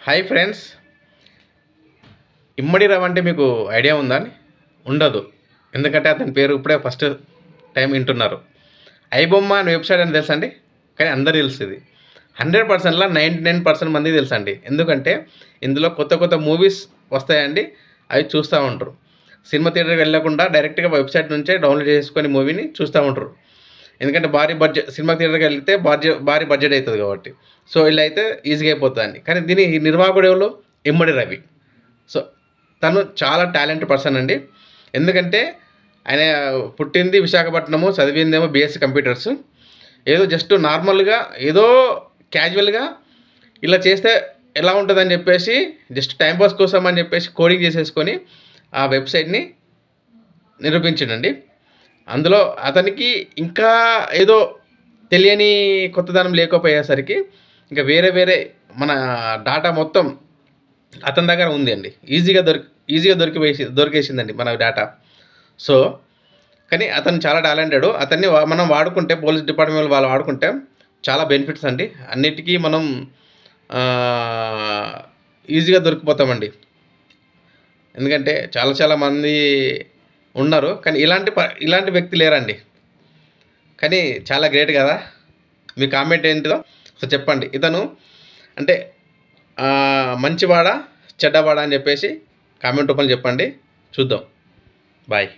Hi friends, ఇమ్మడి రావు అంటే మీకు idea ఉందా అని? ఉండదు. ఎందుకంటే అతని పేరు ఇప్పుడే ఫస్ట్ టైం వింటున్నారు. ఐబొమ్మ అని వెబ్సైట్ అని తెలుసండి, కానీ అందరు తెలుసు ఇది. 100%లా 99% మందికి తెలుసండి. ఎందుకంటే ఇందులో కొత్త కొత్త మూవీస్ వస్తాయండి, అవి చూస్తూ ఉంటారు. సినిమా థియేటర్కి వెళ్ళకుండా డైరెక్ట్గా వెబ్సైట్ నుంచే డౌన్లోడ్ చేసుకొని మూవీని చూస్తూ ఉంటారు. ఎందుకంటే భారీ బడ్జెట్, సినిమా థియేటర్కి వెళ్తే భారీ బడ్జెట్ అవుతుంది కాబట్టి. సో ఇలా అయితే ఈజీగా అయిపోతుందండి. కానీ దీని నిర్వాహకుడు ఎవరు? ఇమ్మడి రవి. సో తను చాలా టాలెంట్ పర్సన్ అండి. ఎందుకంటే ఆయన పుట్టింది విశాఖపట్నము, చదివిందేమో బీఎస్సీ కంప్యూటర్స్. ఏదో జస్ట్ నార్మల్గా ఏదో క్యాజువల్గా ఇలా చేస్తే ఎలా ఉంటుందని చెప్పేసి జస్ట్ టైంపాస్ కోసం అని చెప్పేసి కోడింగ్ చేసేసుకొని ఆ వెబ్సైట్ని నిరూపించిండండి. అందులో అతనికి ఇంకా ఏదో తెలియని కొత్తదనం లేకపోయేసరికి ఇంకా వేరే వేరే మన డాటా మొత్తం అతని దగ్గర ఉంది అండి. ఈజీగా దొరికేసిందండి మన డేటా. సో కానీ అతను చాలా టాలెంటెడ్. అతన్ని మనం వాడుకుంటే, పోలీస్ డిపార్ట్మెంట్ వాళ్ళు వాడుకుంటే చాలా బెనిఫిట్స్ అండి. అన్నిటికీ మనం ఈజీగా దొరికిపోతామండి. ఎందుకంటే చాలా మంది ఉన్నారు, కానీ ఇలాంటి వ్యక్తి లేరండి. కానీ చాలా గ్రేట్ కదా. మీ కామెంట్ ఏంటిదో సో చెప్పండి. ఇతను అంటే మంచివాడా చెడ్డవాడా అని చెప్పేసి కామెంట్ రూపంలో చెప్పండి, చూద్దాం. బాయ్.